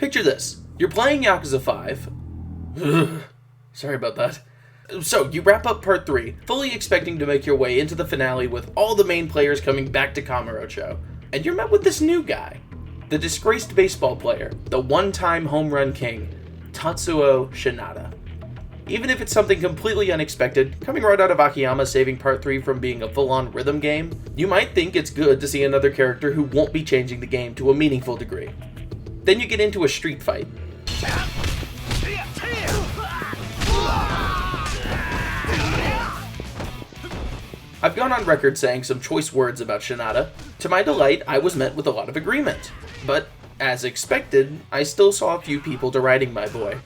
Picture this. You're playing Yakuza 5. Sorry about that. So, you wrap up Part 3, fully expecting to make your way into the finale with all the main players coming back to Kamurocho. And you're met with this new guy. The disgraced baseball player, the one-time home run king, Tatsuo Shinada. Even if it's something completely unexpected, coming right out of Akiyama saving Part 3 from being a full-on rhythm game, you might think it's good to see another character who won't be changing the game to a meaningful degree. Then you get into a street fight. I've gone on record saying some choice words about Shinada. To my delight, I was met with a lot of agreement. But, as expected, I still saw a few people deriding my boy.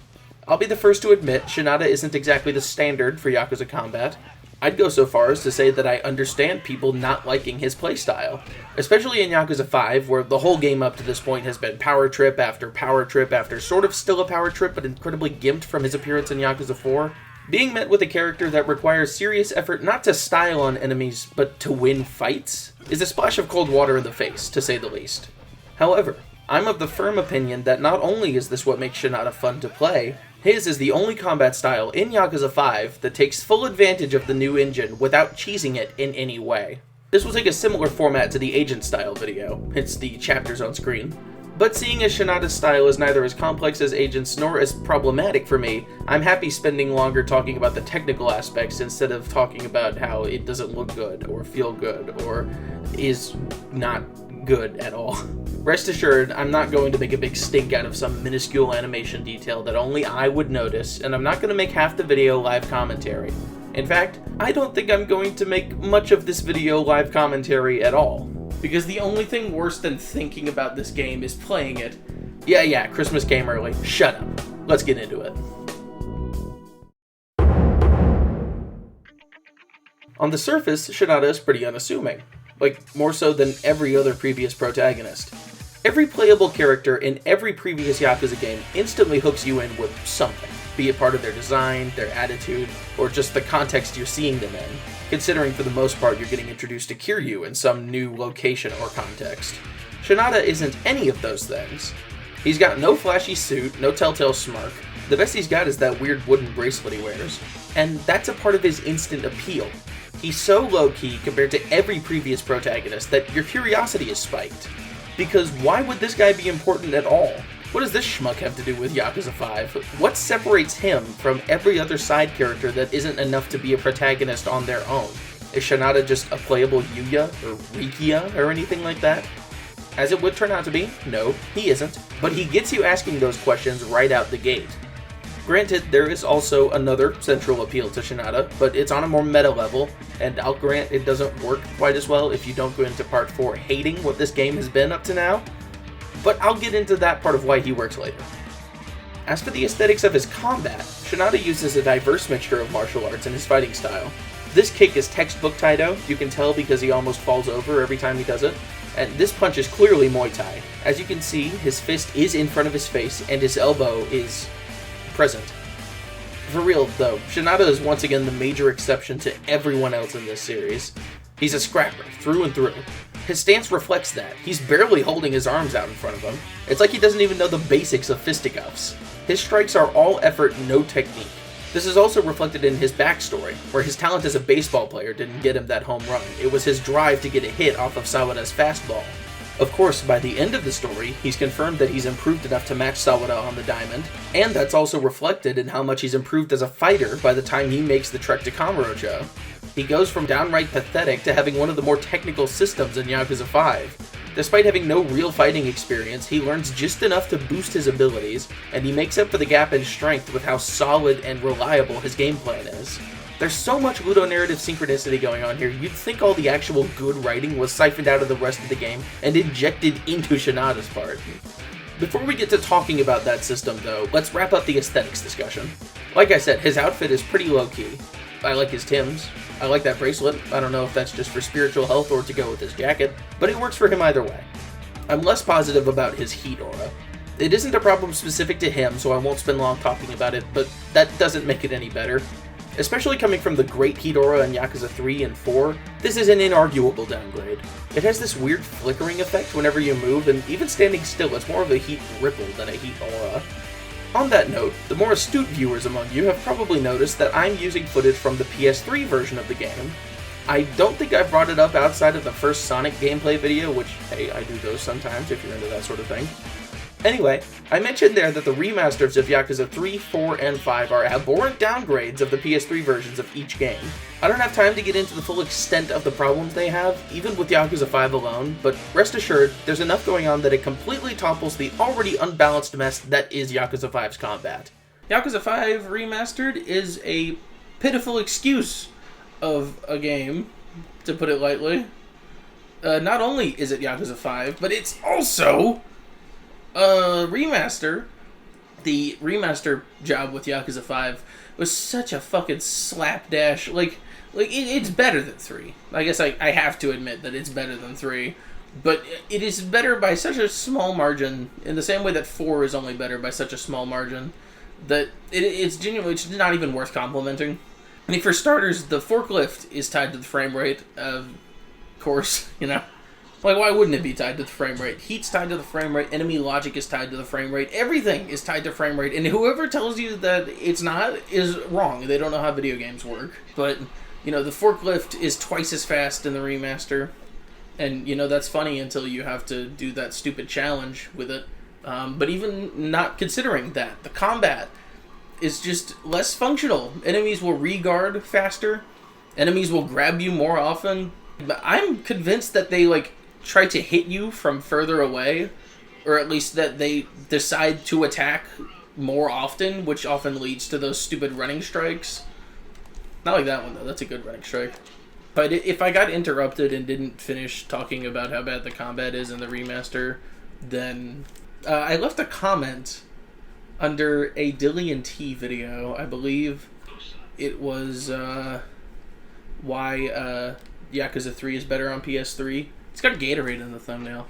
I'll be the first to admit Shinada isn't exactly the standard for Yakuza combat. I'd go so far as to say that I understand people not liking his playstyle, especially in Yakuza 5, where the whole game up to this point has been power trip after sort of still a power trip but incredibly gimped from his appearance in Yakuza 4. Being met with a character that requires serious effort not to style on enemies, but to win fights, is a splash of cold water in the face, to say the least. However, I'm of the firm opinion that not only is this what makes Shinada fun to play, his is the only combat style in Yakuza 5 that takes full advantage of the new engine without cheesing it in any way. This will take a similar format to the Agent style video, it's the chapters on screen. But seeing as Shinada's style is neither as complex as Agent's nor as problematic for me, I'm happy spending longer talking about the technical aspects instead of talking about how it doesn't look good, or feel good, or is not good at all. Rest assured, I'm not going to make a big stink out of some minuscule animation detail that only I would notice, and I'm not going to make half the video live commentary. In fact, I don't think I'm going to make much of this video live commentary at all. Because the only thing worse than thinking about this game is playing it. Yeah, Christmas came early. Shut up. Let's get into it. On the surface, Shinada is pretty unassuming. Like, more so than every other previous protagonist. Every playable character in every previous Yakuza game instantly hooks you in with something, be it part of their design, their attitude, or just the context you're seeing them in, considering for the most part you're getting introduced to Kiryu in some new location or context. Shinada isn't any of those things. He's got no flashy suit, no telltale smirk. The best he's got is that weird wooden bracelet he wears. And that's a part of his instant appeal. He's so low-key compared to every previous protagonist that your curiosity is spiked. Because why would this guy be important at all? What does this schmuck have to do with Yakuza 5? What separates him from every other side character that isn't enough to be a protagonist on their own? Is Shinada just a playable Yuya or Rikiya or anything like that? As it would turn out to be, no, he isn't. But he gets you asking those questions right out the gate. Granted, there is also another central appeal to Shinada, but it's on a more meta level, and I'll grant it doesn't work quite as well if you don't go into Part 4 hating what this game has been up to now, but I'll get into that part of why he works later. As for the aesthetics of his combat, Shinada uses a diverse mixture of martial arts in his fighting style. This kick is textbook Taido, you can tell because he almost falls over every time he does it, and this punch is clearly Muay Thai. As you can see, his fist is in front of his face, and his elbow is present. For real, though, Shinada is once again the major exception to everyone else in this series. He's a scrapper, through and through. His stance reflects that. He's barely holding his arms out in front of him. It's like he doesn't even know the basics of fisticuffs. His strikes are all effort, no technique. This is also reflected in his backstory, where his talent as a baseball player didn't get him that home run. It was his drive to get a hit off of Sawada's fastball. Of course, by the end of the story, he's confirmed that he's improved enough to match Sawada on the diamond, and that's also reflected in how much he's improved as a fighter by the time he makes the trek to Kamurocho. He goes from downright pathetic to having one of the more technical systems in Yakuza 5. Despite having no real fighting experience, he learns just enough to boost his abilities, and he makes up for the gap in strength with how solid and reliable his game plan is. There's so much ludonarrative synchronicity going on here, you'd think all the actual good writing was siphoned out of the rest of the game and injected into Shinada's part. Before we get to talking about that system though, let's wrap up the aesthetics discussion. Like I said, his outfit is pretty low-key. I like his Timbs. I like that bracelet. I don't know if that's just for spiritual health or to go with his jacket, but it works for him either way. I'm less positive about his heat aura. It isn't a problem specific to him, so I won't spend long talking about it, but that doesn't make it any better. Especially coming from the great heat aura in Yakuza 3 and 4, this is an inarguable downgrade. It has this weird flickering effect whenever you move, and even standing still, it's more of a heat ripple than a heat aura. On that note, the more astute viewers among you have probably noticed that I'm using footage from the PS3 version of the game. I don't think I've brought it up outside of the first Sonic gameplay video, which, hey, I do those sometimes if you're into that sort of thing. Anyway, I mentioned there that the remasters of Yakuza 3, 4, and 5 are abhorrent downgrades of the PS3 versions of each game. I don't have time to get into the full extent of the problems they have, even with Yakuza 5 alone, but rest assured, there's enough going on that it completely topples the already unbalanced mess that is Yakuza 5's combat. Yakuza 5 Remastered is a pitiful excuse of a game, to put it lightly. Not only is it Yakuza 5, but it's also remaster. The remaster job with Yakuza 5 was such a fucking slapdash. It's better than 3. I guess I have to admit that it's better than 3. But it is better by such a small margin, in the same way that 4 is only better by such a small margin, that it's genuinely, it's not even worth complimenting. I mean, for starters, the forklift is tied to the frame rate, of course, you know. Like, why wouldn't it be tied to the frame rate? Heat's tied to the frame rate, enemy logic is tied to the frame rate, everything is tied to frame rate, and whoever tells you that it's not is wrong. They don't know how video games work. But, you know, the forklift is twice as fast in the remaster, and, you know, that's funny until you have to do that stupid challenge with it. But even not considering that, the combat is just less functional. Enemies will re-guard faster, enemies will grab you more often, but I'm convinced that they, try to hit you from further away, or at least that they decide to attack more often, which often leads to those stupid running strikes. Not like that one, though. That's a good running strike. But if I got interrupted and didn't finish talking about how bad the combat is in the remaster, then I left a comment under a Dillian T video. I believe it was why Yakuza 3 is better on PS3. It's got Gatorade in the thumbnail.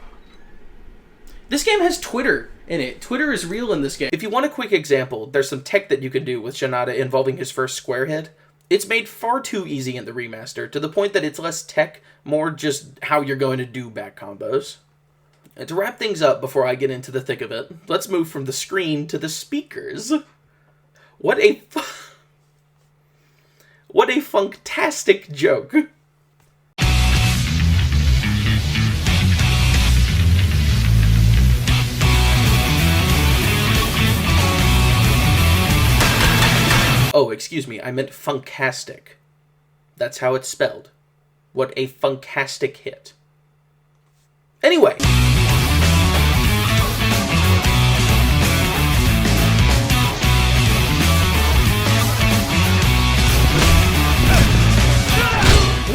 This game has Twitter in it. Twitter is real in this game. If you want a quick example, there's some tech that you can do with Shinada involving his first square hit. It's made far too easy in the remaster, to the point that it's less tech, more just how you're going to do back combos. And to wrap things up before I get into the thick of it, let's move from the screen to the speakers. What a funktastic joke. Oh, excuse me, I meant funkastic. That's how it's spelled. What a funkastic hit. Anyway.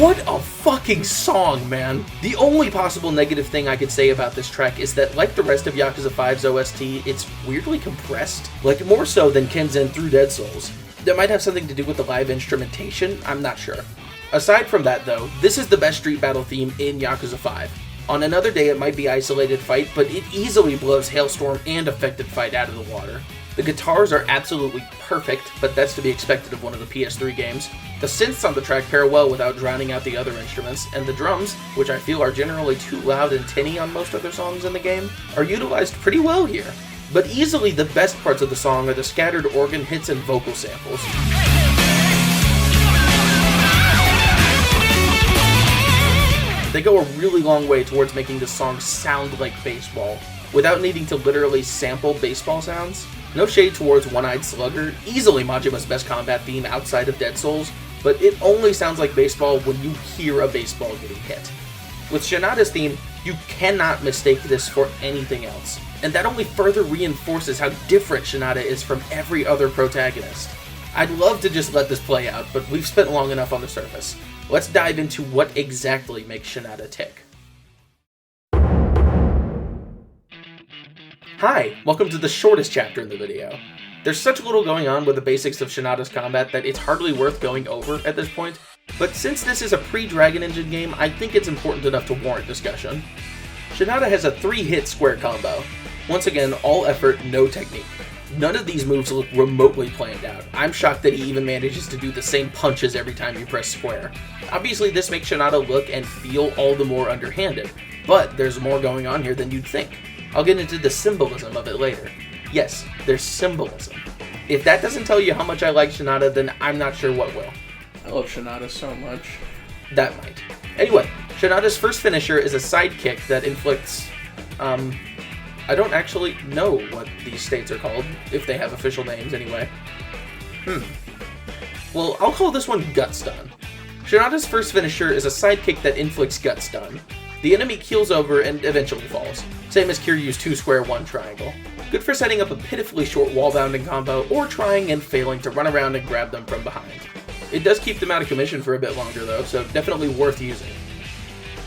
What a fucking song, man. The only possible negative thing I could say about this track is that, like the rest of Yakuza 5's OST, it's weirdly compressed. More so than Kenzen through Dead Souls. That might have something to do with the live instrumentation, I'm not sure. Aside from that, though, this is the best street battle theme in Yakuza 5. On another day it might be Isolated Fight, but it easily blows Hailstorm and Affected Fight out of the water. The guitars are absolutely perfect, but that's to be expected of one of the PS3 games. The synths on the track pair well without drowning out the other instruments, and the drums, which I feel are generally too loud and tinny on most other songs in the game, are utilized pretty well here. But easily the best parts of the song are the scattered organ hits and vocal samples. They go a really long way towards making the song sound like baseball, without needing to literally sample baseball sounds. No shade towards One-Eyed Slugger, easily Majima's best combat theme outside of Dead Souls, but it only sounds like baseball when you hear a baseball getting hit. With Shinada's theme, you cannot mistake this for anything else, and that only further reinforces how different Shinada is from every other protagonist. I'd love to just let this play out, but we've spent long enough on the surface. Let's dive into what exactly makes Shinada tick. Hi, welcome to the shortest chapter in the video. There's such little going on with the basics of Shinada's combat that it's hardly worth going over at this point, but since this is a pre-Dragon Engine game, I think it's important enough to warrant discussion. Shinada has a 3-hit square combo. Once again, all effort, no technique. None of these moves look remotely planned out. I'm shocked that he even manages to do the same punches every time you press square. Obviously, this makes Shinada look and feel all the more underhanded, but there's more going on here than you'd think. I'll get into the symbolism of it later. Yes, there's symbolism. If that doesn't tell you how much I like Shinada, then I'm not sure what will. I love Shinada so much. That might. Anyway, Shinada's first finisher is a sidekick that inflicts, I don't actually know what these states are called, if they have official names anyway. Well, I'll call this one Gut Stun. Shinada's first finisher is a sidekick that inflicts Gut Stun. The enemy keels over and eventually falls, same as Kiryu's 2-square 1-triangle. Good for setting up a pitifully short wall-bounding combo, or trying and failing to run around and grab them from behind. It does keep them out of commission for a bit longer though, so definitely worth using.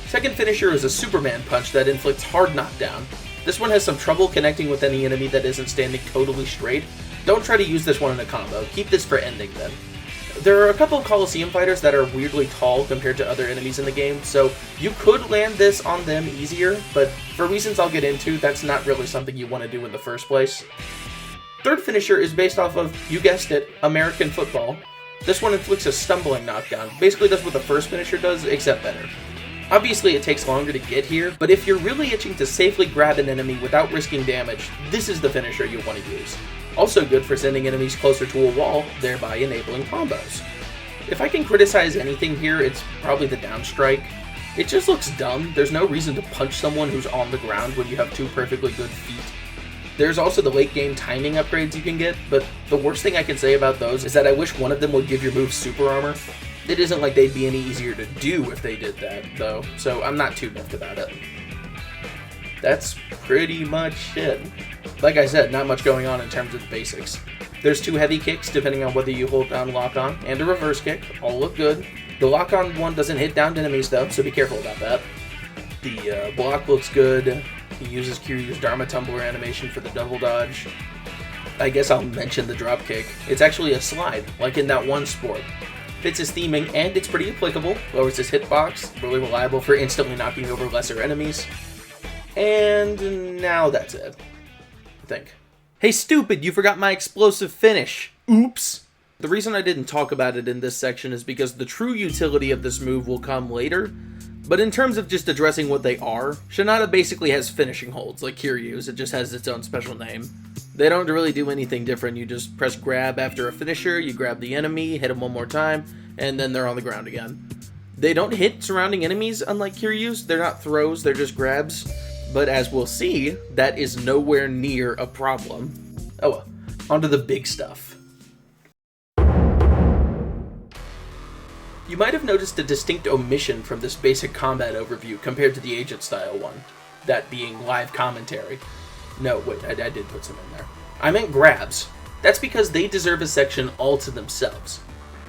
Second finisher is a Superman punch that inflicts hard knockdown. This one has some trouble connecting with any enemy that isn't standing totally straight. Don't try to use this one in a combo, keep this for ending then. There are a couple of Coliseum fighters that are weirdly tall compared to other enemies in the game, so you could land this on them easier, but for reasons I'll get into, that's not really something you want to do in the first place. Third finisher is based off of, you guessed it, American football. This one inflicts a stumbling knockdown, basically does what the first finisher does, except better. Obviously it takes longer to get here, but if you're really itching to safely grab an enemy without risking damage, this is the finisher you'll want to use. Also good for sending enemies closer to a wall, thereby enabling combos. If I can criticize anything here, it's probably the down strike. It just looks dumb. There's no reason to punch someone who's on the ground when you have two perfectly good feet. There's also the late game timing upgrades you can get, but the worst thing I can say about those is that I wish one of them would give your move super armor. It isn't like they'd be any easier to do if they did that, though, so I'm not too miffed about it. That's pretty much it. Like I said, not much going on in terms of the basics. There's two heavy kicks, depending on whether you hold down lock-on, and a reverse kick. All look good. The lock-on one doesn't hit downed enemies, though, so be careful about that. The block looks good. He uses Kiryu's Dharma Tumbler animation for the double dodge. I guess I'll mention the drop kick. It's actually a slide, like in that one sport. Fits his theming, and it's pretty applicable. Lowers his hitbox, really reliable for instantly knocking over lesser enemies. And now that's it, I think. Hey stupid, you forgot my explosive finish. Oops. The reason I didn't talk about it in this section is because the true utility of this move will come later, but in terms of just addressing what they are, Shinada basically has finishing holds, like Kiryu's, it just has its own special name. They don't really do anything different, you just press grab after a finisher, you grab the enemy, hit him one more time, and then they're on the ground again. They don't hit surrounding enemies, unlike Kiryu's, they're not throws, they're just grabs, but as we'll see, that is nowhere near a problem. Oh well, on to the big stuff. You might have noticed a distinct omission from this basic combat overview compared to the Agent style one, that being live commentary. No, wait, I did put some in there. I meant grabs. That's because they deserve a section all to themselves.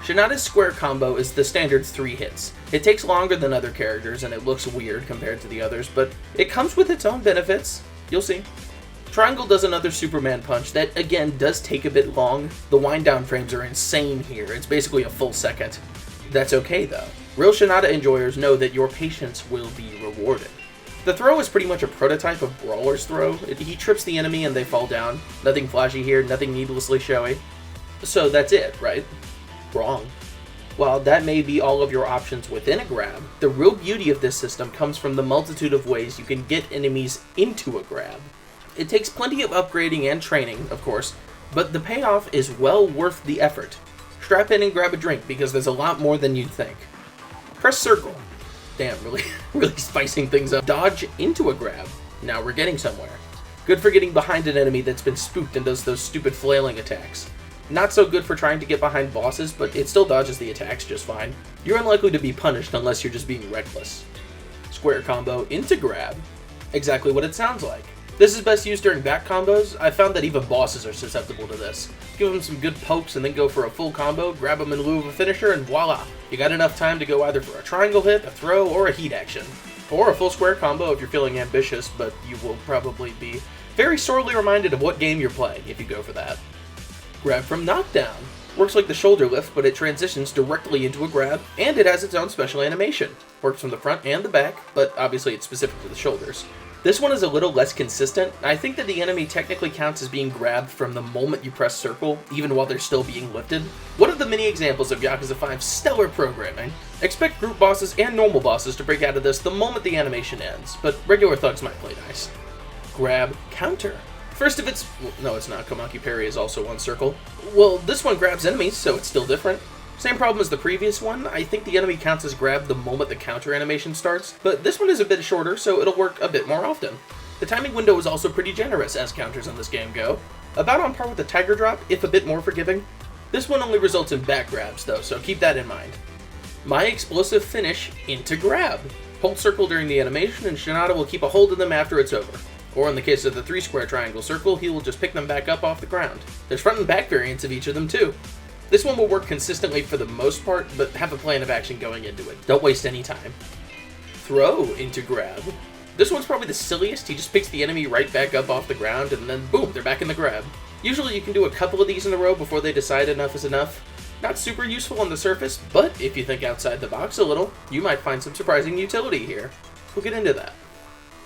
Shinada's square combo is the standard 3 hits. It takes longer than other characters and it looks weird compared to the others, but it comes with its own benefits. You'll see. Triangle does another Superman punch that, again, does take a bit long. The wind down frames are insane here. It's basically a full second. That's okay though. Real Shinada enjoyers know that your patience will be rewarded. The throw is pretty much a prototype of Brawler's throw. He trips the enemy and they fall down. Nothing flashy here, nothing needlessly showy. So that's it, right? Wrong. While that may be all of your options within a grab, the real beauty of this system comes from the multitude of ways you can get enemies into a grab. It takes plenty of upgrading and training, of course, but the payoff is well worth the effort. Strap in and grab a drink because there's a lot more than you'd think. Press circle. Damn, really spicing things up. Dodge into a grab. Now we're getting somewhere. Good for getting behind an enemy that's been spooked and does those stupid flailing attacks. Not so good for trying to get behind bosses, but it still dodges the attacks just fine. You're unlikely to be punished unless you're just being reckless. Square combo into grab. Exactly what it sounds like. This is best used during back combos. I found that even bosses are susceptible to this. Give them some good pokes and then go for a full combo, grab them in lieu of a finisher, and voila! You got enough time to go either for a triangle hit, a throw, or a heat action. Or a full square combo if you're feeling ambitious, but you will probably be very sorely reminded of what game you're playing if you go for that. Grab from knockdown. Works like the shoulder lift, but it transitions directly into a grab, and it has its own special animation. Works from the front and the back, but obviously it's specific to the shoulders. This one is a little less consistent. I think that the enemy technically counts as being grabbed from the moment you press circle, even while they're still being lifted. One of the many examples of Yakuza 5's stellar programming. Expect group bosses and normal bosses to break out of this the moment the animation ends, but regular thugs might play nice. Grab counter. First of its... no, it's not. Komaki Parry is also on circle. Well, this one grabs enemies, so it's still different. Same problem as the previous one. I think the enemy counts as grab the moment the counter animation starts, but this one is a bit shorter, so it'll work a bit more often. The timing window is also pretty generous as counters on this game go. About on par with the Tiger Drop, if a bit more forgiving. This one only results in back grabs though, so keep that in mind. My explosive finish into grab. Hold circle during the animation and Shinada will keep a hold of them after it's over. Or in the case of the 3-square triangle circle, he will just pick them back up off the ground. There's front and back variants of each of them too. This one will work consistently for the most part, but have a plan of action going into it. Don't waste any time. Throw into grab. This one's probably the silliest. He just picks the enemy right back up off the ground, and then boom, they're back in the grab. Usually you can do a couple of these in a row before they decide enough is enough. Not super useful on the surface, but if you think outside the box a little, you might find some surprising utility here. We'll get into that.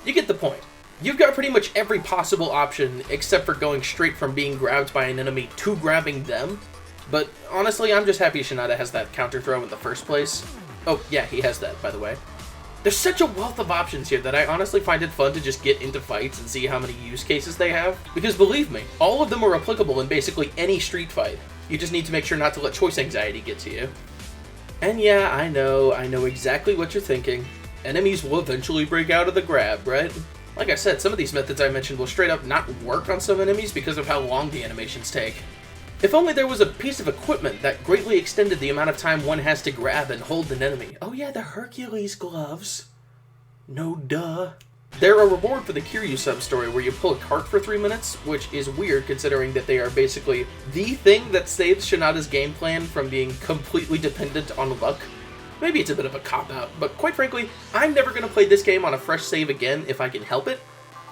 You get the point. You've got pretty much every possible option except for going straight from being grabbed by an enemy to grabbing them. But honestly, I'm just happy Shinada has that counter throw in the first place. Oh, yeah, he has that, by the way. There's such a wealth of options here that I honestly find it fun to just get into fights and see how many use cases they have. Because believe me, all of them are applicable in basically any street fight. You just need to make sure not to let choice anxiety get to you. And yeah, I know exactly what you're thinking. Enemies will eventually break out of the grab, right? Like I said, some of these methods I mentioned will straight up not work on some enemies because of how long the animations take. If only there was a piece of equipment that greatly extended the amount of time one has to grab and hold an enemy. Oh yeah, the Hercules gloves. No duh. They're a reward for the Kiryu sub-story where you pull a cart for 3 minutes, which is weird considering that they are basically the thing that saves Shinada's game plan from being completely dependent on luck. Maybe it's a bit of a cop-out, but quite frankly, I'm never going to play this game on a fresh save again if I can help it.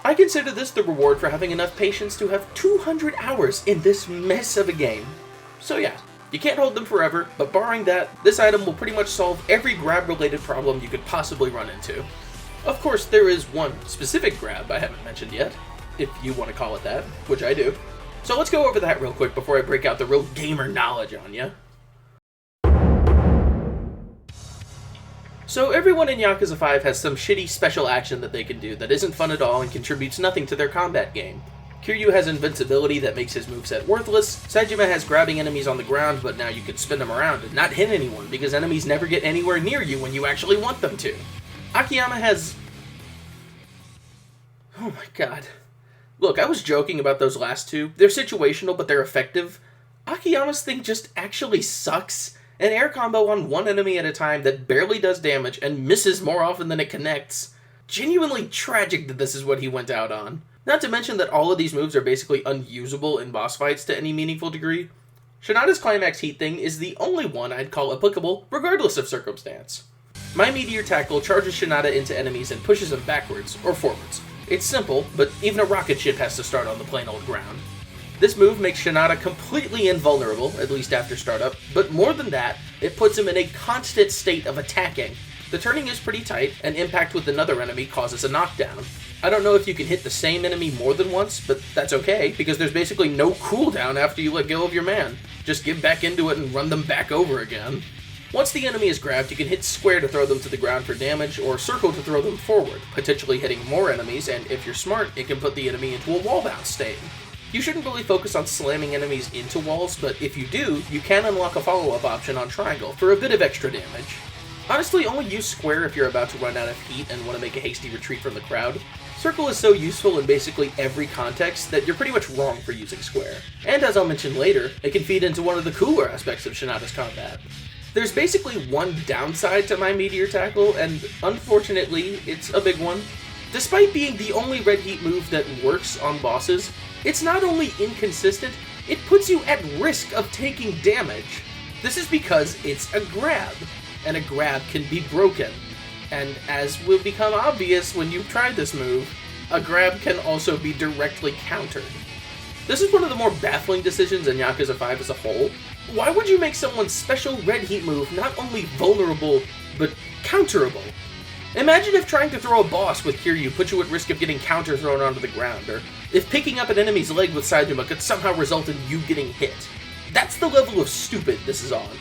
I consider this the reward for having enough patience to have 200 hours in this mess of a game. So yeah, you can't hold them forever, but barring that, this item will pretty much solve every grab-related problem you could possibly run into. Of course, there is one specific grab I haven't mentioned yet, if you want to call it that, which I do. So let's go over that real quick before I break out the real gamer knowledge on ya. So everyone in Yakuza 5 has some shitty special action that they can do that isn't fun at all and contributes nothing to their combat game. Kiryu has invincibility that makes his moveset worthless, Saejima has grabbing enemies on the ground but now you can spin them around and not hit anyone because enemies never get anywhere near you when you actually want them to. Akiyama has... oh my god. Look, I was joking about those last two. They're situational but they're effective. Akiyama's thing just actually sucks. An air combo on one enemy at a time that barely does damage and misses more often than it connects. Genuinely tragic that this is what he went out on. Not to mention that all of these moves are basically unusable in boss fights to any meaningful degree. Shinada's climax heat thing is the only one I'd call applicable, regardless of circumstance. My Meteor tackle charges Shinada into enemies and pushes them backwards, or forwards. It's simple, but even a rocket ship has to start on the plain old ground. This move makes Shinada completely invulnerable, at least after startup, but more than that, it puts him in a constant state of attacking. The turning is pretty tight, and impact with another enemy causes a knockdown. I don't know if you can hit the same enemy more than once, but that's okay, because there's basically no cooldown after you let go of your man. Just get back into it and run them back over again. Once the enemy is grabbed, you can hit square to throw them to the ground for damage, or circle to throw them forward, potentially hitting more enemies, and if you're smart, it can put the enemy into a wall bounce state. You shouldn't really focus on slamming enemies into walls, but if you do, you can unlock a follow-up option on triangle for a bit of extra damage. Honestly, only use square if you're about to run out of heat and want to make a hasty retreat from the crowd. Circle is so useful in basically every context that you're pretty much wrong for using square. And as I'll mention later, it can feed into one of the cooler aspects of Shinada's combat. There's basically one downside to my Meteor tackle, and unfortunately, it's a big one. Despite being the only red heat move that works on bosses, it's not only inconsistent, it puts you at risk of taking damage. This is because it's a grab, and a grab can be broken. And as will become obvious when you've tried this move, a grab can also be directly countered. This is one of the more baffling decisions in Yakuza 5 as a whole. Why would you make someone's special red heat move not only vulnerable, but counterable? Imagine if trying to throw a boss with Kiryu put you at risk of getting counter thrown onto the ground, or if picking up an enemy's leg with Saejima could somehow result in you getting hit. That's the level of stupid this is on.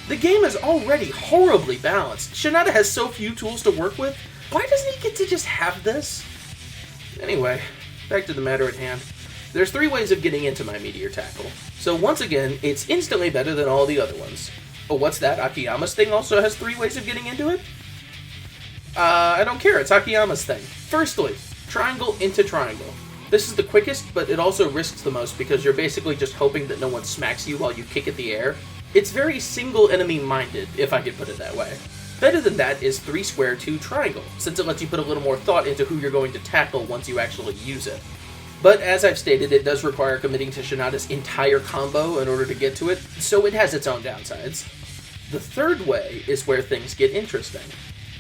The game is already horribly balanced. Shinada has so few tools to work with. Why doesn't he get to just have this? Anyway, back to the matter at hand. There's 3 ways of getting into my Meteor tackle. So once again, it's instantly better than all the other ones. Oh, what's that? Akiyama's thing also has 3 ways of getting into it? I don't care, it's Akiyama's thing. Firstly, triangle into triangle. This is the quickest, but it also risks the most because you're basically just hoping that no one smacks you while you kick at the air. It's very single enemy minded, if I could put it that way. Better than that is 3 square 2 triangle, since it lets you put a little more thought into who you're going to tackle once you actually use it. But as I've stated, it does require committing to Shinada's entire combo in order to get to it, so it has its own downsides. The third way is where things get interesting.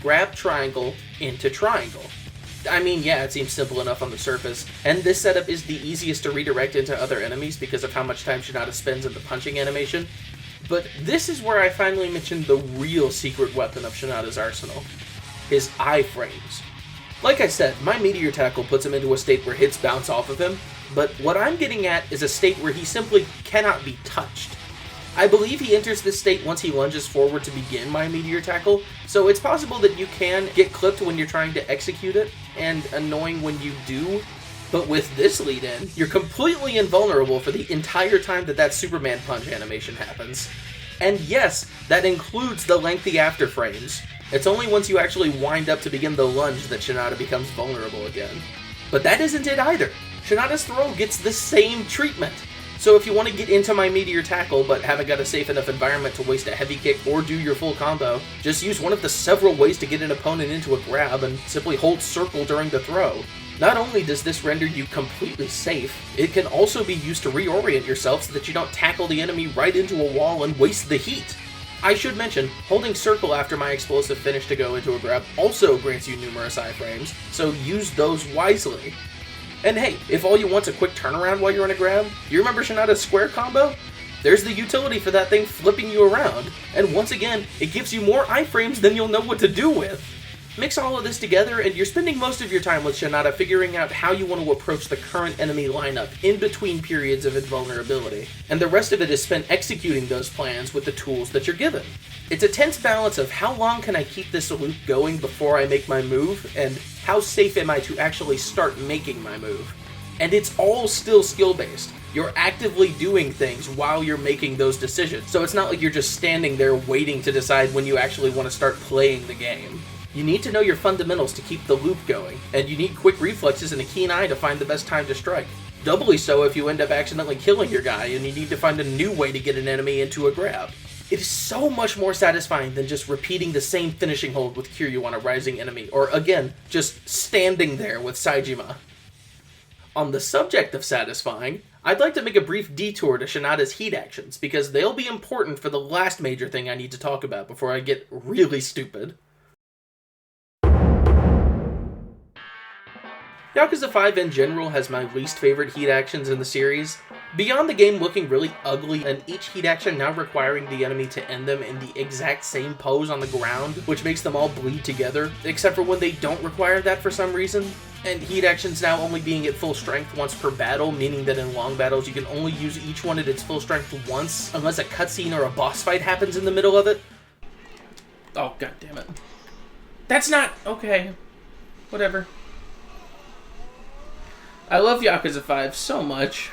Grab triangle into triangle. I mean, yeah, it seems simple enough on the surface, and this setup is the easiest to redirect into other enemies because of how much time Shinada spends in the punching animation. But this is where I finally mentioned the real secret weapon of Shinada's arsenal. His iframes. Like I said, my Meteor tackle puts him into a state where hits bounce off of him, but what I'm getting at is a state where he simply cannot be touched. I believe he enters this state once he lunges forward to begin my Meteor tackle, so it's possible that you can get clipped when you're trying to execute it, and annoying when you do, but with this lead-in, you're completely invulnerable for the entire time that Superman punch animation happens. And yes, that includes the lengthy after frames. It's only once you actually wind up to begin the lunge that Shinada becomes vulnerable again. But that isn't it either. Shinada's throw gets the same treatment. So if you want to get into my Meteor tackle but haven't got a safe enough environment to waste a heavy kick or do your full combo, just use one of the several ways to get an opponent into a grab and simply hold circle during the throw. Not only does this render you completely safe, it can also be used to reorient yourself so that you don't tackle the enemy right into a wall and waste the heat. I should mention, holding circle after my explosive finish to go into a grab also grants you numerous iframes, so use those wisely. And hey, if all you want's a quick turnaround while you're in a grab, you remember Shinada's square combo? There's the utility for that thing flipping you around, and once again, it gives you more iframes than you'll know what to do with. Mix all of this together, and you're spending most of your time with Shinada figuring out how you want to approach the current enemy lineup in between periods of invulnerability, and the rest of it is spent executing those plans with the tools that you're given. It's a tense balance of how long can I keep this loop going before I make my move, and how safe am I to actually start making my move. And it's all still skill-based. You're actively doing things while you're making those decisions, so it's not like you're just standing there waiting to decide when you actually want to start playing the game. You need to know your fundamentals to keep the loop going, and you need quick reflexes and a keen eye to find the best time to strike. Doubly so if you end up accidentally killing your guy and you need to find a new way to get an enemy into a grab. It is so much more satisfying than just repeating the same finishing hold with Kiryu on a rising enemy, or again, just standing there with Saejima. On the subject of satisfying, I'd like to make a brief detour to Shinada's heat actions, because they'll be important for the last major thing I need to talk about before I get really stupid. Yakuza 5 in general has my least favorite heat actions in the series. Beyond the game looking really ugly and each heat action now requiring the enemy to end them in the exact same pose on the ground, which makes them all bleed together, except for when they don't require that for some reason, and heat actions now only being at full strength once per battle, meaning that in long battles you can only use each one at its full strength once, unless a cutscene or a boss fight happens in the middle of it. Oh, god damn it. That's not... okay. Whatever. I love Yakuza 5 so much.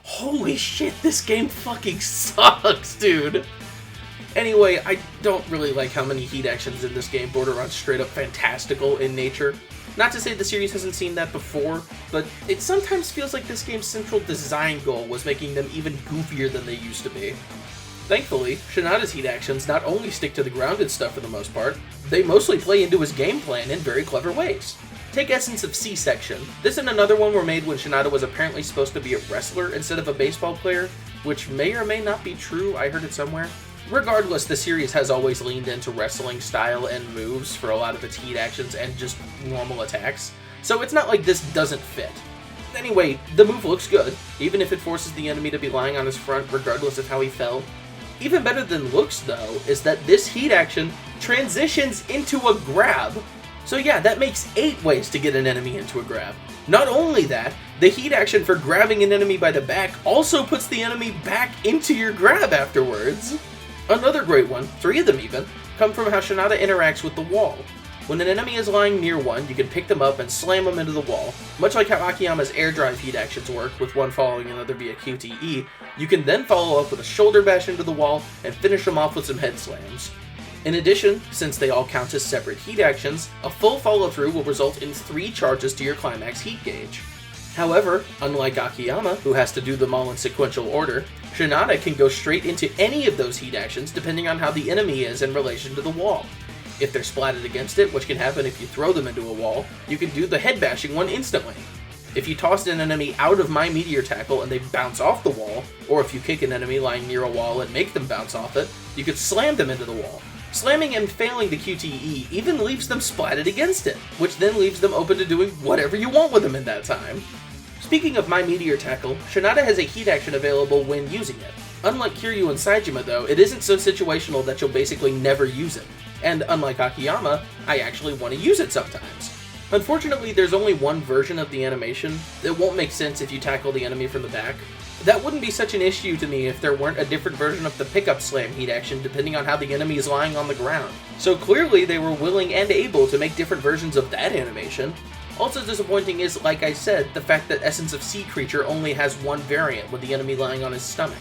Holy shit, this game fucking sucks, dude. Anyway, I don't really like how many heat actions in this game border on straight up fantastical in nature. Not to say the series hasn't seen that before, but it sometimes feels like this game's central design goal was making them even goofier than they used to be. Thankfully, Shinada's heat actions not only stick to the grounded stuff for the most part, they mostly play into his game plan in very clever ways. Take Essence of C-Section. This and another one were made when Shinada was apparently supposed to be a wrestler instead of a baseball player, which may or may not be true, I heard it somewhere. Regardless, the series has always leaned into wrestling style and moves for a lot of its heat actions and just normal attacks, so it's not like this doesn't fit. Anyway, the move looks good, even if it forces the enemy to be lying on his front regardless of how he fell. Even better than looks, though, is that this heat action transitions into a grab. So yeah, that makes 8 ways to get an enemy into a grab. Not only that, the heat action for grabbing an enemy by the back also puts the enemy back into your grab afterwards. Another great one, 3 of them even, come from how Shinada interacts with the wall. When an enemy is lying near one, you can pick them up and slam them into the wall. Much like how Akiyama's air drive heat actions work, with one following another via QTE, you can then follow up with a shoulder bash into the wall and finish them off with some head slams. In addition, since they all count as separate heat actions, a full follow-through will result in 3 charges to your climax heat gauge. However, unlike Akiyama, who has to do them all in sequential order, Shinada can go straight into any of those heat actions depending on how the enemy is in relation to the wall. If they're splatted against it, which can happen if you throw them into a wall, you can do the head bashing one instantly. If you toss an enemy out of my Meteor tackle and they bounce off the wall, or if you kick an enemy lying near a wall and make them bounce off it, you could slam them into the wall. Slamming and failing the QTE even leaves them splatted against it, which then leaves them open to doing whatever you want with them in that time. Speaking of my Meteor tackle, Shinada has a heat action available when using it. Unlike Kiryu and Saejima though, it isn't so situational that you'll basically never use it. And unlike Akiyama, I actually want to use it sometimes. Unfortunately, there's only one version of the animation. It won't make sense if you tackle the enemy from the back. That wouldn't be such an issue to me if there weren't a different version of the pickup slam heat action depending on how the enemy is lying on the ground. So clearly they were willing and able to make different versions of that animation. Also disappointing is, like I said, the fact that Essence of Sea Creature only has one variant with the enemy lying on his stomach.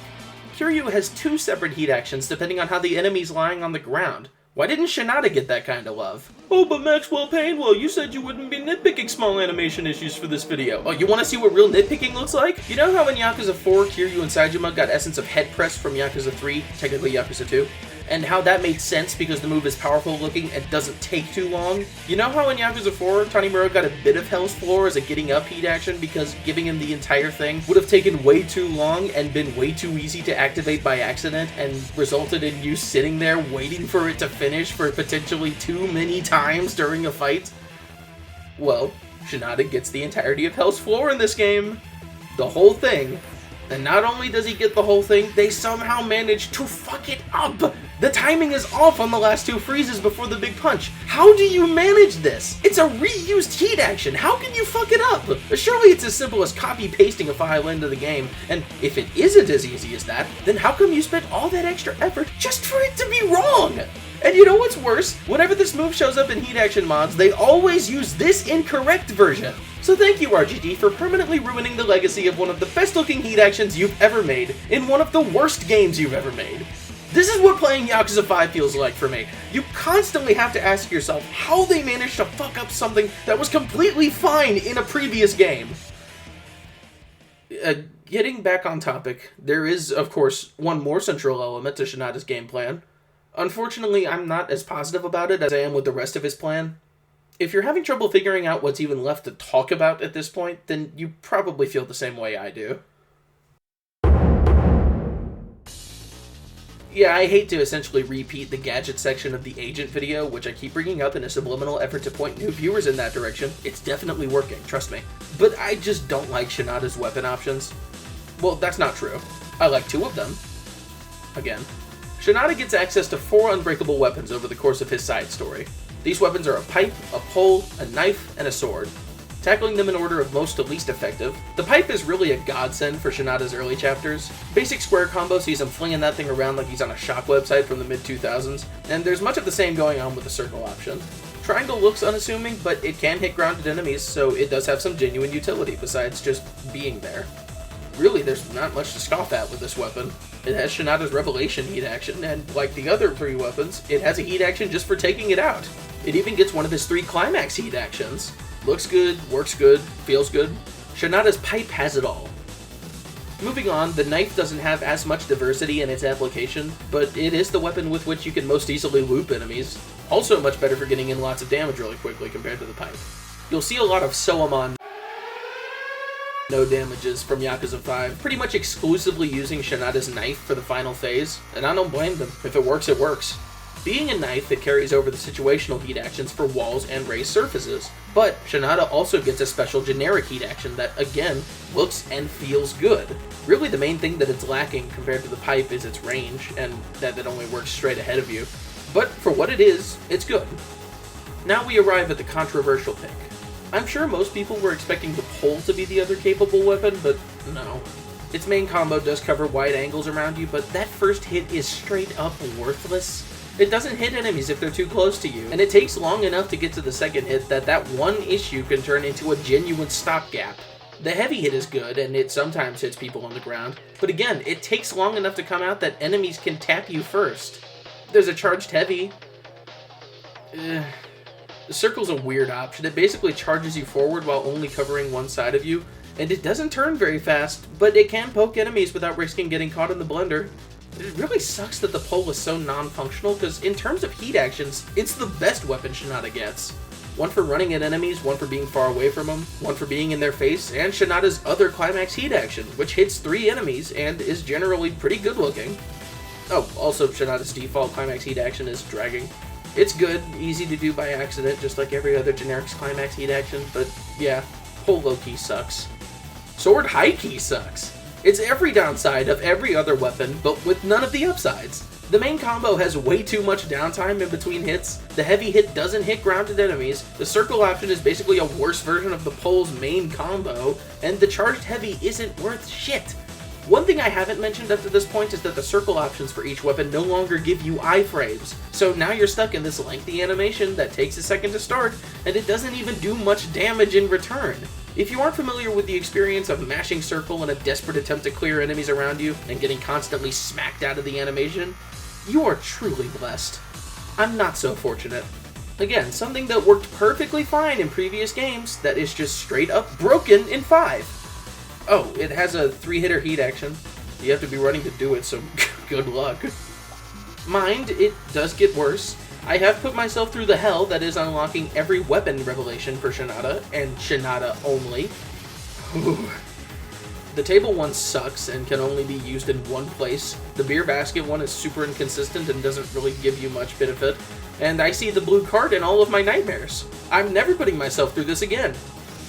Kiryu has 2 separate heat actions depending on how the enemy's lying on the ground. Why didn't Shinada get that kind of love? Oh, but Maxwell Painwell, you said you wouldn't be nitpicking small animation issues for this video. Oh, you want to see what real nitpicking looks like? You know how in Yakuza 4, Kiryu and Saejima got Essence of Head Press from Yakuza 3, technically Yakuza 2? And how that made sense because the move is powerful looking and doesn't take too long? You know how in Yakuza 4, Tanimura got a bit of Hell's Floor as a getting up heat action because giving him the entire thing would have taken way too long and been way too easy to activate by accident and resulted in you sitting there waiting for it to finish for potentially too many times during a fight? Well, Shinada gets the entirety of Hell's Floor in this game. The whole thing. And not only does he get the whole thing, they somehow manage to fuck it up! The timing is off on the last 2 freezes before the big punch. How do you manage this? It's a reused heat action. How can you fuck it up? Surely it's as simple as copy-pasting a file into the game. And if it isn't as easy as that, then how come you spent all that extra effort just for it to be wrong? And you know what's worse? Whenever this move shows up in heat action mods, they always use this incorrect version. So thank you, RGD, for permanently ruining the legacy of one of the best-looking heat actions you've ever made in one of the worst games you've ever made. This is what playing Yakuza 5 feels like for me. You constantly have to ask yourself how they managed to fuck up something that was completely fine in a previous game. Getting back on topic, there is, of course, one more central element to Shinada's game plan. Unfortunately, I'm not as positive about it as I am with the rest of his plan. If you're having trouble figuring out what's even left to talk about at this point, then you probably feel the same way I do. Yeah, I hate to essentially repeat the gadget section of the Agent video, which I keep bringing up in a subliminal effort to point new viewers in that direction. It's definitely working, trust me. But I just don't like Shinada's weapon options. Well, that's not true. I like 2 of them. Again. Shinada gets access to 4 unbreakable weapons over the course of his side story. These weapons are a pipe, a pole, a knife, and a sword. Tackling them in order of most to least effective, the pipe is really a godsend for Shinada's early chapters. Basic square combo sees him flinging that thing around like he's on a shock website from the mid-2000s, and there's much of the same going on with the circle option. Triangle looks unassuming, but it can hit grounded enemies, so it does have some genuine utility besides just being there. Really, there's not much to scoff at with this weapon. It has Shinada's Revelation heat action, and like the other 3 weapons, it has a heat action just for taking it out. It even gets one of his 3 climax heat actions. Looks good, works good, feels good. Shinada's pipe has it all. Moving on, the knife doesn't have as much diversity in its application, but it is the weapon with which you can most easily loop enemies. Also much better for getting in lots of damage really quickly compared to the pipe. You'll see a lot of Soamon no damages from Yakuza 5, pretty much exclusively using Shinada's knife for the final phase, and I don't blame them. If it works, it works. Being a knife, it carries over the situational heat actions for walls and raised surfaces, but Shinada also gets a special generic heat action that, again, looks and feels good. Really the main thing that it's lacking compared to the pipe is its range, and that it only works straight ahead of you. But for what it is, it's good. Now we arrive at the controversial pick. I'm sure most people were expecting the pole to be the other capable weapon, but no. Its main combo does cover wide angles around you, but that first hit is straight up worthless. It doesn't hit enemies if they're too close to you, and it takes long enough to get to the second hit that one issue can turn into a genuine stopgap. The heavy hit is good, and it sometimes hits people on the ground, but again, it takes long enough to come out that enemies can tap you first. There's a charged heavy. The circle's a weird option. It basically charges you forward while only covering one side of you, and it doesn't turn very fast, but it can poke enemies without risking getting caught in the blender. It really sucks that the pole is so non-functional, because in terms of heat actions, it's the best weapon Shinada gets. One for running at enemies, one for being far away from them, one for being in their face, and Shinada's other climax heat action, which hits 3 enemies and is generally pretty good looking. Oh, also Shinada's default climax heat action is dragging. It's good, easy to do by accident, just like every other generic climax heat action, but yeah, pole low-key sucks. Sword high-key sucks. It's every downside of every other weapon, but with none of the upsides. The main combo has way too much downtime in between hits, the heavy hit doesn't hit grounded enemies, the circle option is basically a worse version of the pole's main combo, and the charged heavy isn't worth shit. One thing I haven't mentioned up to this point is that the circle options for each weapon no longer give you iframes, so now you're stuck in this lengthy animation that takes a second to start, and it doesn't even do much damage in return. If you aren't familiar with the experience of mashing circle in a desperate attempt to clear enemies around you and getting constantly smacked out of the animation, you are truly blessed. I'm not so fortunate. Again, something that worked perfectly fine in previous games that is just straight up broken in 5. Oh, it has a 3-hitter heat action. You have to be running to do it, so good luck. Mind, it does get worse. I have put myself through the hell that is unlocking every weapon revelation for Shinada, and Shinada only. The table one sucks and can only be used in one place. The beer basket one is super inconsistent and doesn't really give you much benefit. And I see the blue card in all of my nightmares. I'm never putting myself through this again.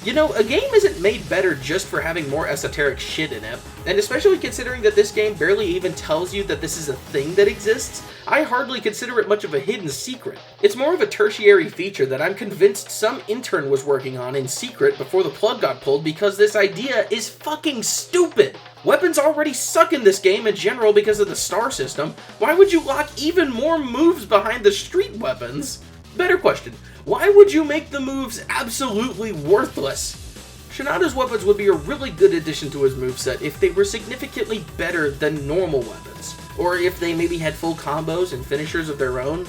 You know, a game isn't made better just for having more esoteric shit in it, and especially considering that this game barely even tells you that this is a thing that exists, I hardly consider it much of a hidden secret. It's more of a tertiary feature that I'm convinced some intern was working on in secret before the plug got pulled because this idea is fucking stupid! Weapons already suck in this game in general because of the star system. Why would you lock even more moves behind the street weapons? Better question, why would you make the moves absolutely worthless? Shinada's weapons would be a really good addition to his moveset if they were significantly better than normal weapons, or if they maybe had full combos and finishers of their own,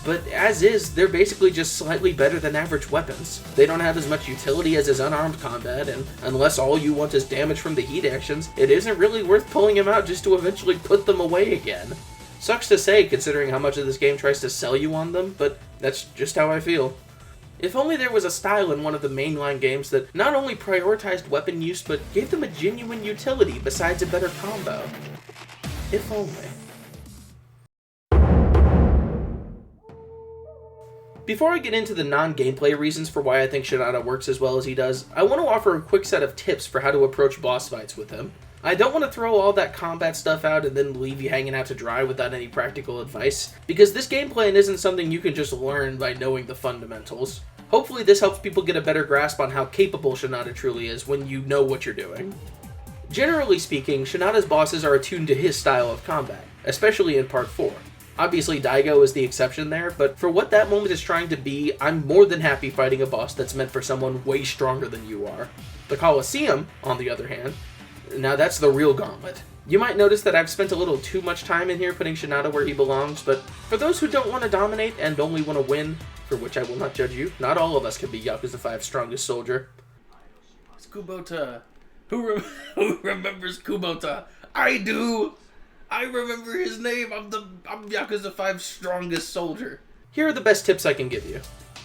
but as is, they're basically just slightly better than average weapons. They don't have as much utility as his unarmed combat, and unless all you want is damage from the heat actions, it isn't really worth pulling him out just to eventually put them away again. Sucks to say, considering how much of this game tries to sell you on them, but that's just how I feel. If only there was a style in one of the mainline games that not only prioritized weapon use, but gave them a genuine utility besides a better combo. If only. Before I get into the non-gameplay reasons for why I think Shinada works as well as he does, I want to offer a quick set of tips for how to approach boss fights with him. I don't want to throw all that combat stuff out and then leave you hanging out to dry without any practical advice, because this game plan isn't something you can just learn by knowing the fundamentals. Hopefully this helps people get a better grasp on how capable Shinada truly is when you know what you're doing. Generally speaking, Shinada's bosses are attuned to his style of combat, especially in Part 4. Obviously Daigo is the exception there, but for what that moment is trying to be, I'm more than happy fighting a boss that's meant for someone way stronger than you are. The Colosseum, on the other hand, now that's the real gauntlet. You might notice that I've spent a little too much time in here putting Shinada where he belongs, but for those who don't want to dominate and only want to win, for which I will not judge you, not all of us can be Yakuza 5's strongest soldier. It's Kubota. Who remembers Kubota? I do! I remember his name. I'm Yakuza 5's strongest soldier. Here are the best tips I can give you.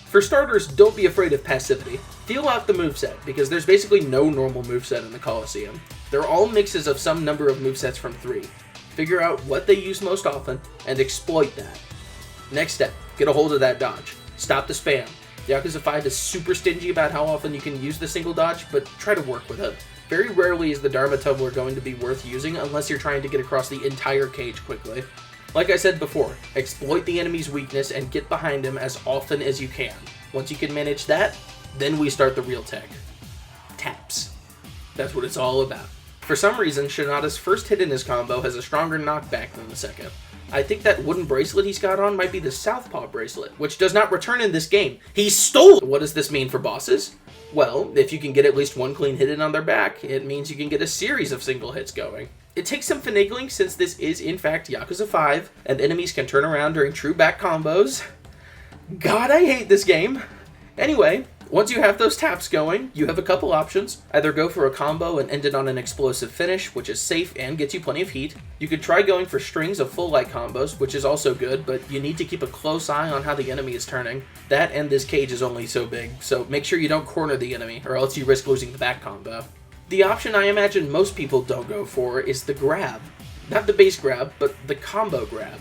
For starters, don't be afraid of passivity. Feel out the moveset, because there's basically no normal moveset in the Colosseum. They're all mixes of some number of movesets from 3. Figure out what they use most often, and exploit that. Next step, get a hold of that dodge. Stop the spam. Yakuza 5 is super stingy about how often you can use the single dodge, but try to work with it. Very rarely is the Dharma Tumbler going to be worth using unless you're trying to get across the entire cage quickly. Like I said before, exploit the enemy's weakness and get behind him as often as you can. Once you can manage that, then we start the real tech. Taps. That's what it's all about. For some reason, Shinada's first hit in his combo has a stronger knockback than the second. I think that wooden bracelet he's got on might be the Southpaw bracelet, which does not return in this game. He stole it! What does this mean for bosses? Well, if you can get at least one clean hit in on their back, it means you can get a series of single hits going. It takes some finagling since this is in fact Yakuza 5, and enemies can turn around during true back combos. God, I hate this game! Anyway, once you have those taps going, you have a couple options. Either go for a combo and end it on an explosive finish, which is safe and gets you plenty of heat. You could try going for strings of full light combos, which is also good, but you need to keep a close eye on how the enemy is turning. That and this cage is only so big, so make sure you don't corner the enemy, or else you risk losing the back combo. The option I imagine most people don't go for is the grab. Not the base grab, but the combo grab.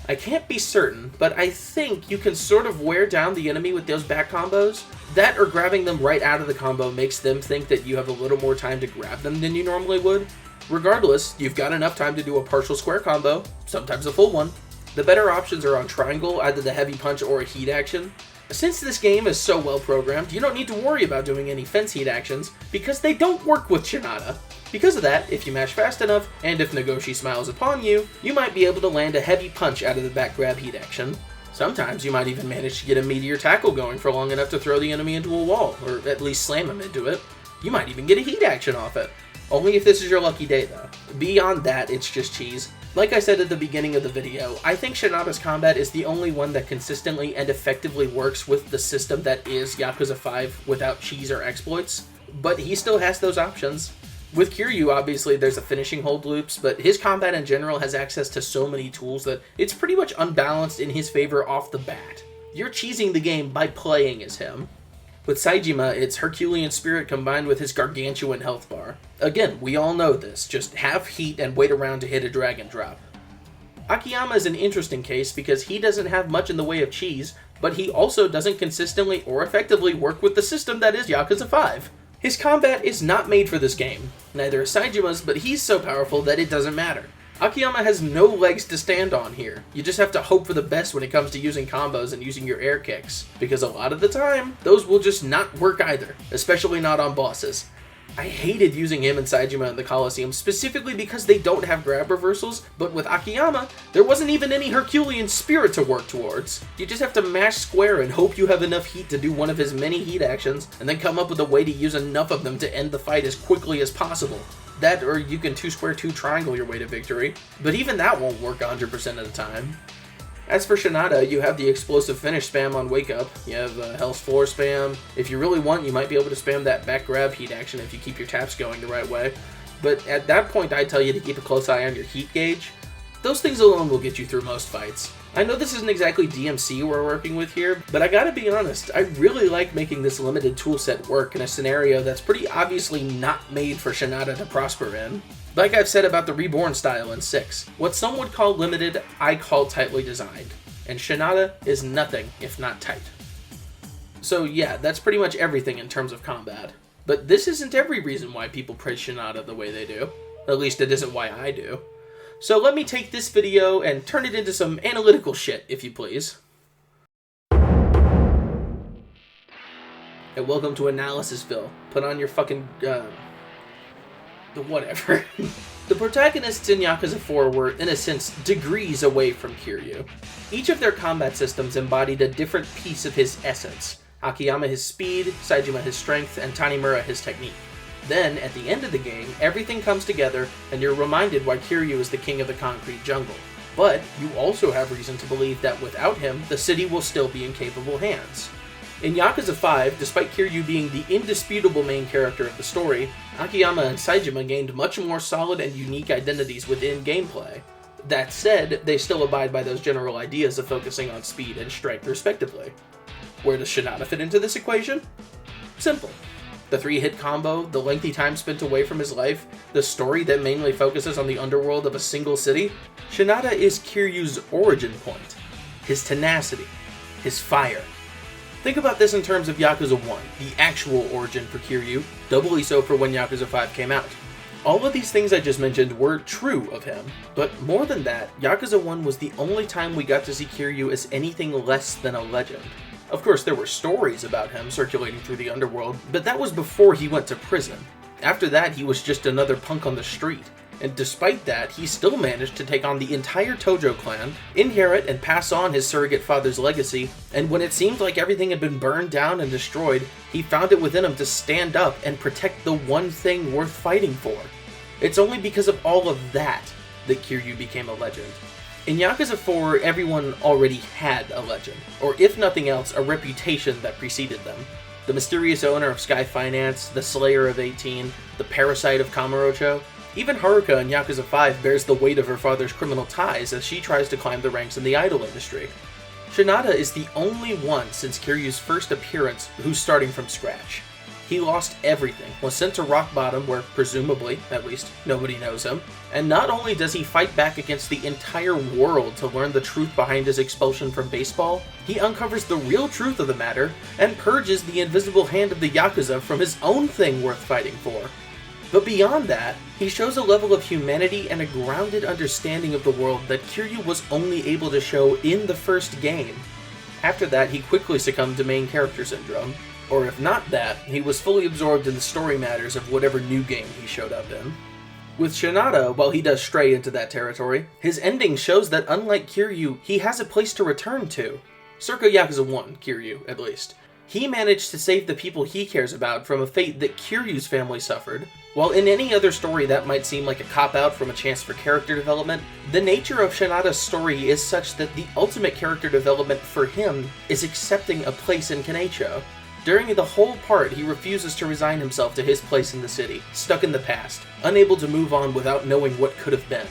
I can't be certain, but I think you can sort of wear down the enemy with those back combos. That or grabbing them right out of the combo makes them think that you have a little more time to grab them than you normally would. Regardless, you've got enough time to do a partial square combo, sometimes a full one. The better options are on triangle, either the heavy punch or a heat action. Since this game is so well programmed, you don't need to worry about doing any fence heat actions, because they don't work with Shinada. Because of that, if you mash fast enough, and if Nagoshi smiles upon you, you might be able to land a heavy punch out of the back grab heat action. Sometimes you might even manage to get a meteor tackle going for long enough to throw the enemy into a wall, or at least slam him into it. You might even get a heat action off it. Only if this is your lucky day though. Beyond that, it's just cheese. Like I said at the beginning of the video, I think Shinada's combat is the only one that consistently and effectively works with the system that is Yakuza 5 without cheese or exploits, but he still has those options. With Kiryu, obviously, there's a finishing hold loops, but his combat in general has access to so many tools that it's pretty much unbalanced in his favor off the bat. You're cheesing the game by playing as him. With Saejima, it's Herculean spirit combined with his gargantuan health bar. Again, we all know this, just have heat and wait around to hit a dragon drop. Akiyama is an interesting case because he doesn't have much in the way of cheese, but he also doesn't consistently or effectively work with the system that is Yakuza 5. His combat is not made for this game. Neither is Saejima's, but he's so powerful that it doesn't matter. Akiyama has no legs to stand on here. You just have to hope for the best when it comes to using combos and using your air kicks, because a lot of the time, those will just not work either, especially not on bosses. I hated using him and Saejima in the Coliseum specifically because they don't have grab reversals, but with Akiyama, there wasn't even any Herculean spirit to work towards. You just have to mash square and hope you have enough heat to do one of his many heat actions, and then come up with a way to use enough of them to end the fight as quickly as possible. That, or you can 2-square 2 triangle your way to victory, but even that won't work 100% of the time. As for Shinada, you have the explosive finish spam on Wake Up, you have Hell's Floor spam. If you really want, you might be able to spam that back grab heat action if you keep your taps going the right way. But at that point, I tell you to keep a close eye on your heat gauge. Those things alone will get you through most fights. I know this isn't exactly DMC we're working with here, but I gotta be honest, I really like making this limited toolset work in a scenario that's pretty obviously not made for Shinada to prosper in. Like I've said about the Reborn style in 6, what some would call limited, I call tightly designed. And Shinada is nothing if not tight. So yeah, that's pretty much everything in terms of combat. But this isn't every reason why people praise Shinada the way they do. At least it isn't why I do. So let me take this video and turn it into some analytical shit, if you please. And welcome to Analysisville. Put on your fucking, whatever. The protagonists in Yakuza 4 were, in a sense, degrees away from Kiryu. Each of their combat systems embodied a different piece of his essence. Akiyama his speed, Saejima his strength, and Tanimura his technique. Then, at the end of the game, everything comes together, and you're reminded why Kiryu is the king of the concrete jungle. But you also have reason to believe that without him, the city will still be in capable hands. In Yakuza 5, despite Kiryu being the indisputable main character of the story, Akiyama and Saejima gained much more solid and unique identities within gameplay. That said, they still abide by those general ideas of focusing on speed and strength respectively. Where does Shinada fit into this equation? Simple. The 3-hit combo, the lengthy time spent away from his life, the story that mainly focuses on the underworld of a single city. Shinada is Kiryu's origin point, his tenacity, his fire. Think about this in terms of Yakuza 1, the actual origin for Kiryu, doubly so for when Yakuza 5 came out. All of these things I just mentioned were true of him, but more than that, Yakuza 1 was the only time we got to see Kiryu as anything less than a legend. Of course, there were stories about him circulating through the underworld, but that was before he went to prison. After that, he was just another punk on the street. And despite that, he still managed to take on the entire Tojo clan, inherit and pass on his surrogate father's legacy, and when it seemed like everything had been burned down and destroyed, he found it within him to stand up and protect the one thing worth fighting for. It's only because of all of that Kiryu became a legend. In Yakuza 4, everyone already had a legend, or if nothing else, a reputation that preceded them. The mysterious owner of Sky Finance, the Slayer of 18, the parasite of Kamurocho. Even Haruka in Yakuza 5 bears the weight of her father's criminal ties as she tries to climb the ranks in the idol industry. Shinada is the only one since Kiryu's first appearance who's starting from scratch. He lost everything, was sent to rock bottom where, presumably, at least, nobody knows him, and not only does he fight back against the entire world to learn the truth behind his expulsion from baseball, he uncovers the real truth of the matter and purges the invisible hand of the Yakuza from his own thing worth fighting for. But beyond that, he shows a level of humanity and a grounded understanding of the world that Kiryu was only able to show in the first game. After that, he quickly succumbed to main character syndrome, or if not that, he was fully absorbed in the story matters of whatever new game he showed up in. With Shinada, while he does stray into that territory, his ending shows that unlike Kiryu, he has a place to return to. Circa Yakuza 1, Kiryu, at least. He managed to save the people he cares about from a fate that Kiryu's family suffered. While in any other story that might seem like a cop-out from a chance for character development, the nature of Shinada's story is such that the ultimate character development for him is accepting a place in Kaneicho. During the whole part, he refuses to resign himself to his place in the city, stuck in the past, unable to move on without knowing what could have been.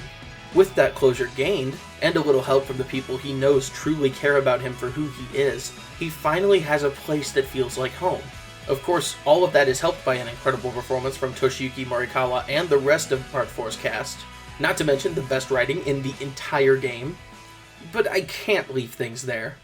With that closure gained, and a little help from the people he knows truly care about him for who he is, he finally has a place that feels like home. Of course, all of that is helped by an incredible performance from Toshiyuki Morikawa and the rest of Part 4's cast, not to mention the best writing in the entire game. But I can't leave things there.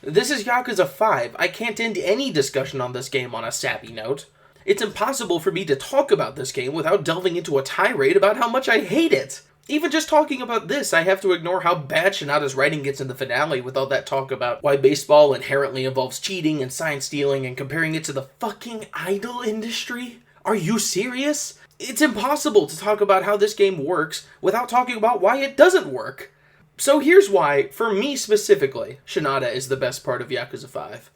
This is Yakuza 5. I can't end any discussion on this game on a sappy note. It's impossible for me to talk about this game without delving into a tirade about how much I hate it. Even just talking about this, I have to ignore how bad Shinada's writing gets in the finale with all that talk about why baseball inherently involves cheating and sign stealing and comparing it to the fucking idol industry. Are you serious? It's impossible to talk about how this game works without talking about why it doesn't work. So here's why, for me specifically, Shinada is the best part of Yakuza 5.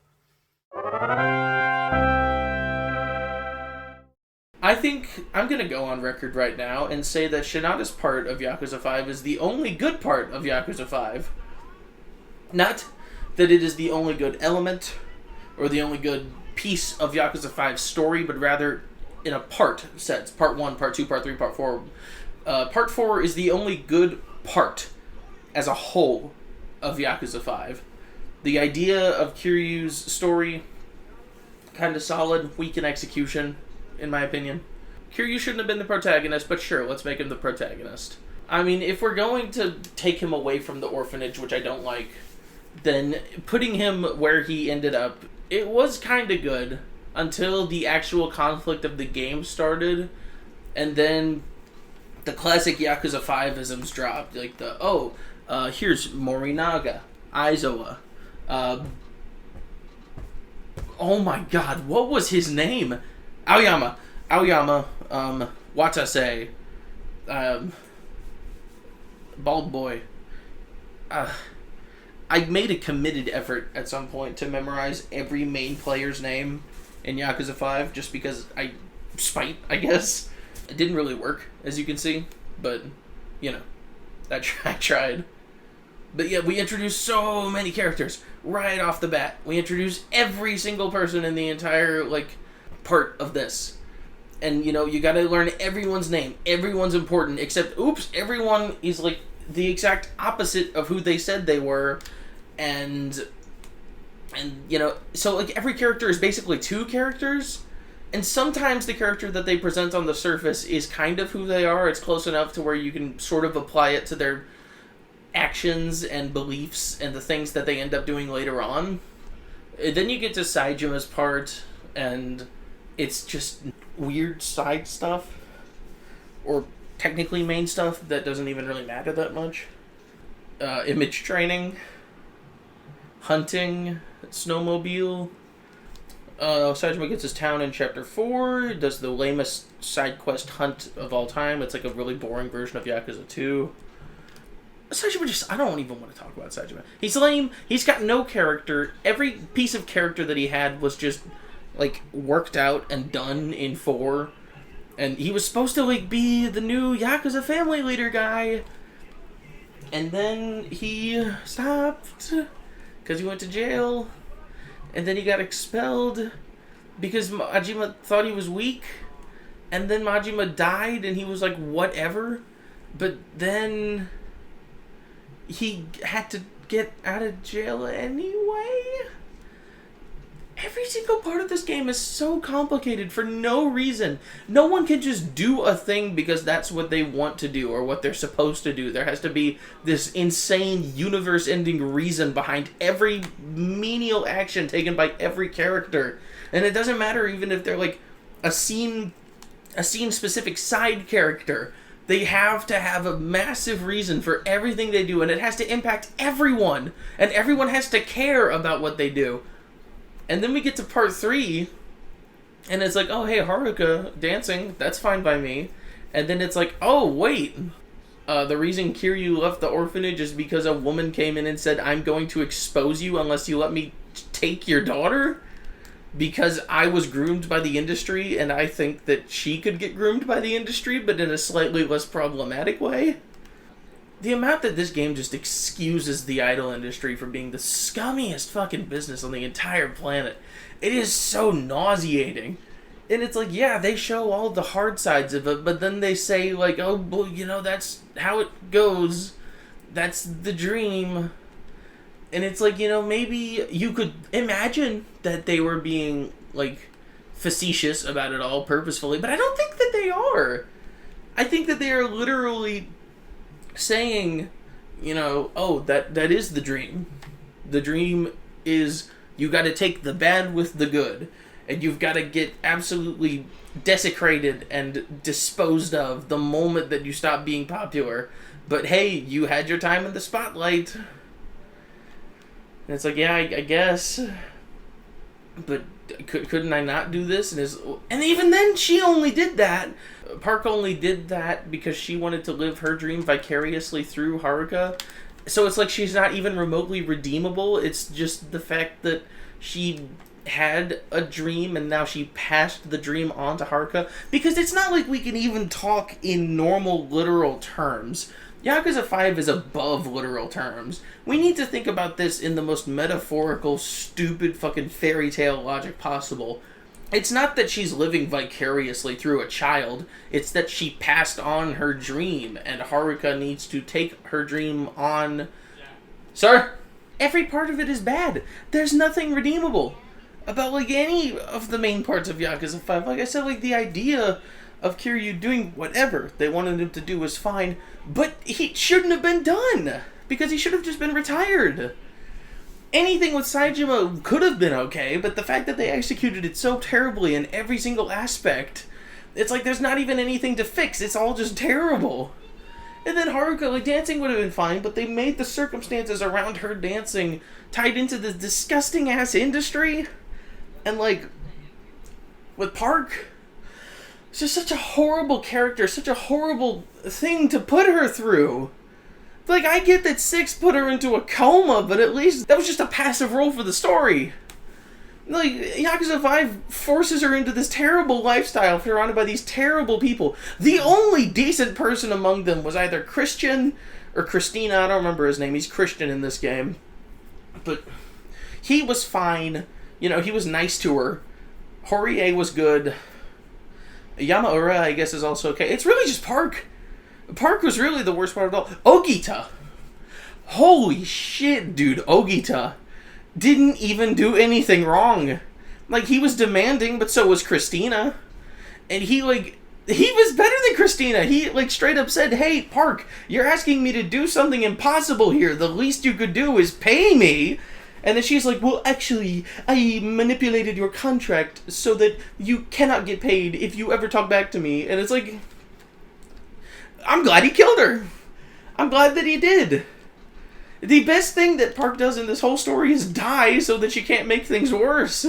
I think I'm going to go on record right now and say that Shinada's part of Yakuza 5 is the only good part of Yakuza 5. Not that it is the only good element or the only good piece of Yakuza 5's story, but rather in a part sense. Part 1, Part 2, Part 3, Part 4. Part 4 is the only good part as a whole of Yakuza 5. The idea of Kiryu's story, kind of solid, weak in execution, in my opinion. Kiryu shouldn't have been the protagonist, but sure, let's make him the protagonist. I mean, if we're going to take him away from the orphanage, which I don't like, then putting him where he ended up, it was kind of good until the actual conflict of the game started, and then the classic Yakuza 5-isms dropped, like here's Morinaga, Aizawa, oh my god, what was his name? Aoyama, Watase, Bald Boy. I made a committed effort at some point to memorize every main player's name in Yakuza 5, just because spite, I guess. It didn't really work, as you can see, but, I tried. But yeah, we introduced so many characters right off the bat. We introduced every single person in the entire, part of this. And, you gotta learn everyone's name. Everyone's important, except, everyone is, the exact opposite of who they said they were. And so, every character is basically two characters. And sometimes the character that they present on the surface is kind of who they are. It's close enough to where you can sort of apply it to their actions and beliefs and the things that they end up doing later on. Then you get to Saijima's part, and it's just weird side stuff, or technically main stuff that doesn't even really matter that much. Image training. hunting snowmobile. Sajima gets his town in Chapter 4, does the lamest side quest hunt of all time. It's like a really boring version of Yakuza 2. Sajima I don't even want to talk about Sajima. He's lame, he's got no character. Every piece of character that he had was just, like, worked out and done in 4. And he was supposed to, like, be the new Yakuza family leader guy. And then he stopped, because he went to jail. And then he got expelled because Majima thought he was weak. And then Majima died and he was like, whatever. But then he had to get out of jail anyway. Every single part of this game is so complicated for no reason. No one can just do a thing because that's what they want to do or what they're supposed to do. There has to be this insane universe-ending reason behind every menial action taken by every character. And it doesn't matter even if they're like a scene-specific side character. They have to have a massive reason for everything they do, and it has to impact everyone. And everyone has to care about what they do. And then we get to part 3, and it's like, oh, hey, Haruka dancing, that's fine by me. And then it's like, oh, wait, the reason Kiryu left the orphanage is because a woman came in and said, I'm going to expose you unless you let me take your daughter? Because I was groomed by the industry, and I think that she could get groomed by the industry, but in a slightly less problematic way? The amount that this game just excuses the idol industry for being the scummiest fucking business on the entire planet, it is so nauseating. And it's like, yeah, they show all the hard sides of it, but then they say, like, oh, well, you know, that's how it goes. That's the dream. And it's like, you know, maybe you could imagine that they were being, like, facetious about it all purposefully, but I don't think that they are. I think that they are literally saying, you know, oh, that is the dream. The dream is you got to take the bad with the good, and you've got to get absolutely desecrated and disposed of the moment that you stop being popular. But hey, you had your time in the spotlight. And it's like, yeah, I guess. But couldn't I not do this? And even then, she only did that. Park only did that because she wanted to live her dream vicariously through Haruka. So it's like she's not even remotely redeemable. It's just the fact that she had a dream and now she passed the dream on to Haruka. Because it's not like we can even talk in normal literal terms. Yakuza 5 is above literal terms. We need to think about this in the most metaphorical, stupid fucking fairy tale logic possible. It's not that she's living vicariously through a child. It's that she passed on her dream, and Haruka needs to take her dream on. Sir? Every part of it is bad. There's nothing redeemable about, like, any of the main parts of Yakuza 5. Like I said, like, the idea of Kiryu doing whatever they wanted him to do was fine, but he shouldn't have been done, because he should have just been retired. Anything with Saejima could have been okay, but the fact that they executed it so terribly in every single aspect, it's like there's not even anything to fix. It's all just terrible. And then Haruka, like, dancing would have been fine, but they made the circumstances around her dancing tied into this disgusting-ass industry. And, like, with Park, it's just such a horrible character, such a horrible thing to put her through. Like, I get that 6 put her into a coma, but at least that was just a passive role for the story. Like, Yakuza 5 forces her into this terrible lifestyle surrounded by these terrible people. The only decent person among them was either Christian or Christina. I don't remember his name. He's Christian in this game. But he was fine. You know, he was nice to her. Horie was good. Yamaura, I guess, is also okay. It's really just Park. Park was really the worst part of it all. Ogita. Holy shit, dude. Ogita didn't even do anything wrong. Like, he was demanding, but so was Christina. And he was better than Christina. He, like, straight up said, hey, Park, you're asking me to do something impossible here. The least you could do is pay me. And then she's like, well, actually, I manipulated your contract so that you cannot get paid if you ever talk back to me. And it's like, I'm glad he killed her. I'm glad that he did. The best thing that Park does in this whole story is die so that she can't make things worse.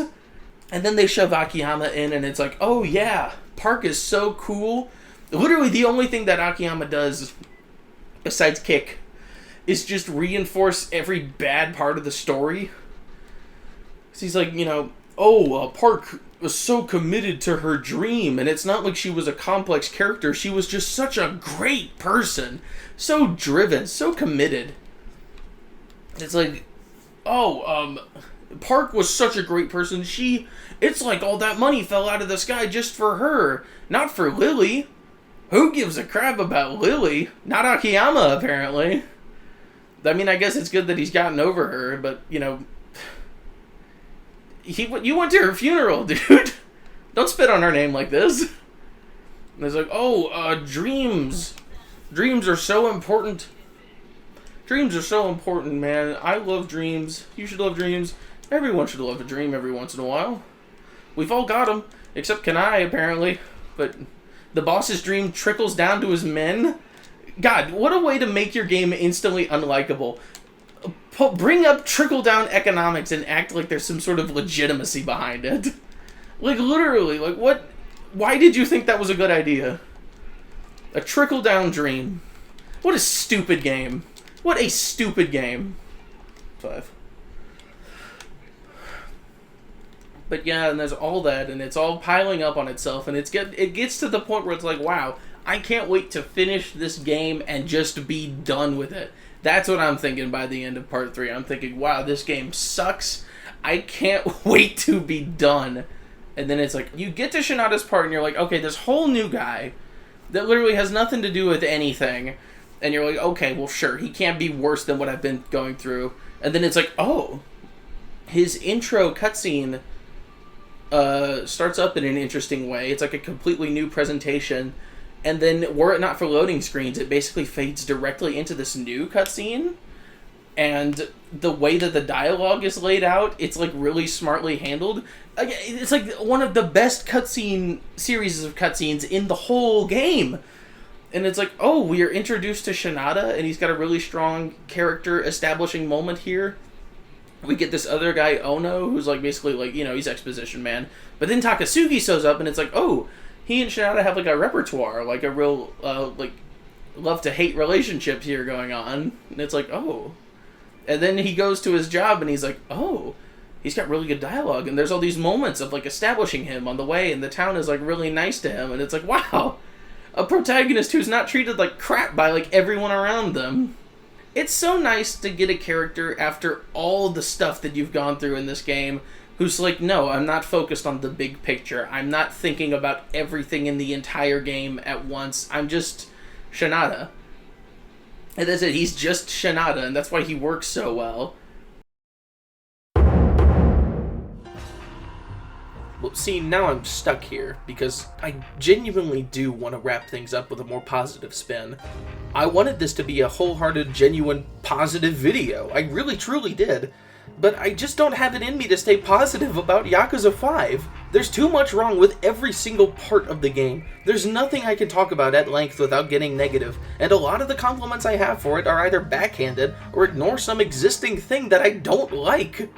And then they shove Akiyama in, and it's like, oh yeah, Park is so cool. Literally the only thing that Akiyama does, besides kick, is just reinforce every bad part of the story. So he's like, Park was so committed to her dream, and it's not like she was a complex character. She was just such a great person. So driven, so committed. It's like, Park was such a great person. It's like all that money fell out of the sky just for her, not for Lily. Who gives a crap about Lily? Not Akiyama, apparently. I mean, I guess it's good that he's gotten over her, but, you went to her funeral, dude. Don't spit on her name like this. And it's like, dreams. Dreams are so important. Dreams are so important, man. I love dreams. You should love dreams. Everyone should love a dream every once in a while. We've all got them, except Kanai, apparently. But the boss's dream trickles down to his men. God, what a way to make your game instantly unlikable. Bring up trickle-down economics and act like there's some sort of legitimacy behind it. Like, literally, like, what? Why did you think that was a good idea? A trickle-down dream. What a stupid game. What a stupid game. 5. But yeah, and there's all that, and it's all piling up on itself, and it gets to the point where it's like, wow, I can't wait to finish this game and just be done with it. That's what I'm thinking by the end of part 3. I'm thinking, wow, this game sucks. I can't wait to be done. And then it's like, you get to Shinada's part, and you're like, okay, this whole new guy that literally has nothing to do with anything, and you're like, okay, well, sure, he can't be worse than what I've been going through. And then it's like, oh, his intro cutscene starts up in an interesting way. It's like a completely new presentation, and then were it not for loading screens, it basically fades directly into this new cutscene. And the way that the dialogue is laid out, it's like really smartly handled. It's like one of the best series of cutscenes in the whole game. And it's like, oh, we are introduced to Shinada, and he's got a really strong character establishing moment here. We get this other guy, Ono, who's like basically like, he's exposition man. But then Takasugi shows up, and it's like, oh, he and Shinada have like a repertoire, like a real, like, love-to-hate relationship here going on. And it's like, oh. And then he goes to his job, and he's like, oh, he's got really good dialogue. And there's all these moments of like establishing him on the way, and the town is like really nice to him. And it's like, wow, a protagonist who's not treated like crap by like everyone around them. It's so nice to get a character after all the stuff that you've gone through in this game who's like, no, I'm not focused on the big picture. I'm not thinking about everything in the entire game at once. I'm just Shinada. And that's it. He's just Shinada, and that's why he works so well. Well, see, now I'm stuck here, because I genuinely do want to wrap things up with a more positive spin. I wanted this to be a wholehearted, genuine, positive video. I really, truly did. But I just don't have it in me to stay positive about Yakuza 5. There's too much wrong with every single part of the game. There's nothing I can talk about at length without getting negative, and a lot of the compliments I have for it are either backhanded or ignore some existing thing that I don't like.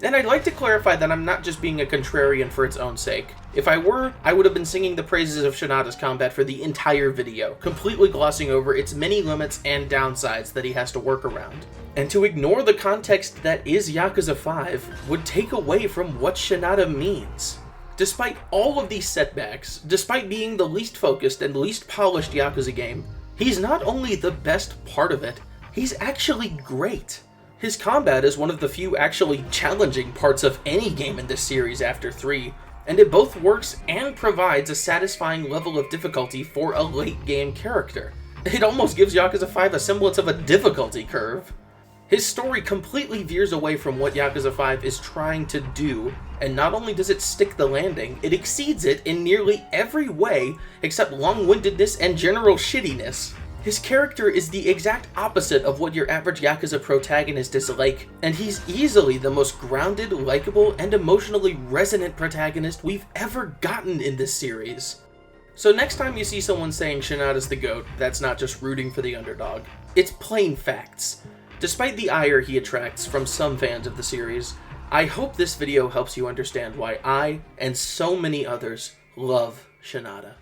And I'd like to clarify that I'm not just being a contrarian for its own sake. If I were, I would have been singing the praises of Shinada's combat for the entire video, completely glossing over its many limits and downsides that he has to work around. And to ignore the context that is Yakuza 5 would take away from what Shinada means. Despite all of these setbacks, despite being the least focused and least polished Yakuza game, he's not only the best part of it, he's actually great. His combat is one of the few actually challenging parts of any game in this series after 3, and it both works and provides a satisfying level of difficulty for a late-game character. It almost gives Yakuza 5 a semblance of a difficulty curve. His story completely veers away from what Yakuza 5 is trying to do, and not only does it stick the landing, it exceeds it in nearly every way except long-windedness and general shittiness. His character is the exact opposite of what your average Yakuza protagonist is like, and he's easily the most grounded, likable, and emotionally resonant protagonist we've ever gotten in this series. So next time you see someone saying Shinada's the GOAT, that's not just rooting for the underdog. It's plain facts. Despite the ire he attracts from some fans of the series, I hope this video helps you understand why I, and so many others, love Shinada.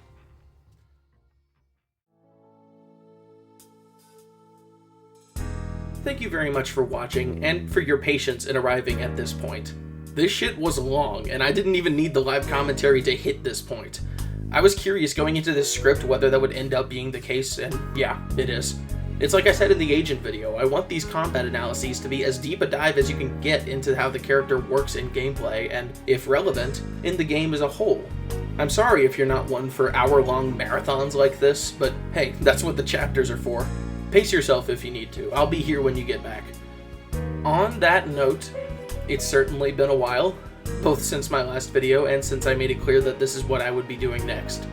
Thank you very much for watching, and for your patience in arriving at this point. This shit was long, and I didn't even need the live commentary to hit this point. I was curious going into this script whether that would end up being the case, and yeah, it is. It's like I said in the Agent video, I want these combat analyses to be as deep a dive as you can get into how the character works in gameplay, and, if relevant, in the game as a whole. I'm sorry if you're not one for hour-long marathons like this, but hey, that's what the chapters are for. Pace yourself if you need to. I'll be here when you get back. On that note, it's certainly been a while, both since my last video and since I made it clear that this is what I would be doing next.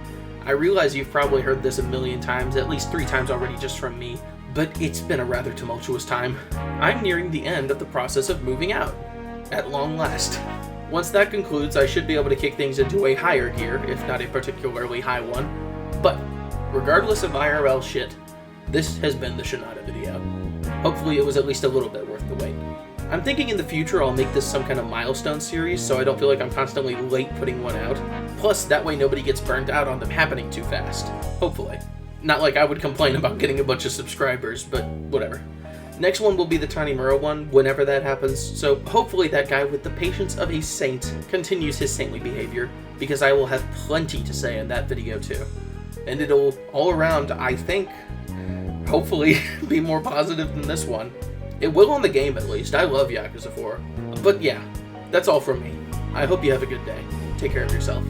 I realize you've probably heard this a million times, at least 3 times already just from me, but it's been a rather tumultuous time. I'm nearing the end of the process of moving out, at long last. Once that concludes, I should be able to kick things into a higher gear, if not a particularly high one. But, regardless of IRL shit, this has been the Shinada video. Hopefully it was at least a little bit worth the wait. I'm thinking in the future I'll make this some kind of milestone series so I don't feel like I'm constantly late putting one out. Plus, that way nobody gets burnt out on them happening too fast. Hopefully. Not like I would complain about getting a bunch of subscribers, but whatever. Next one will be the Tanimura one, whenever that happens, so hopefully that guy with the patience of a saint continues his saintly behavior, because I will have plenty to say in that video too. And it'll, all around, I think, hopefully, be more positive than this one. It will on the game at least. I love Yakuza 4. But yeah, that's all from me. I hope you have a good day. Take care of yourself.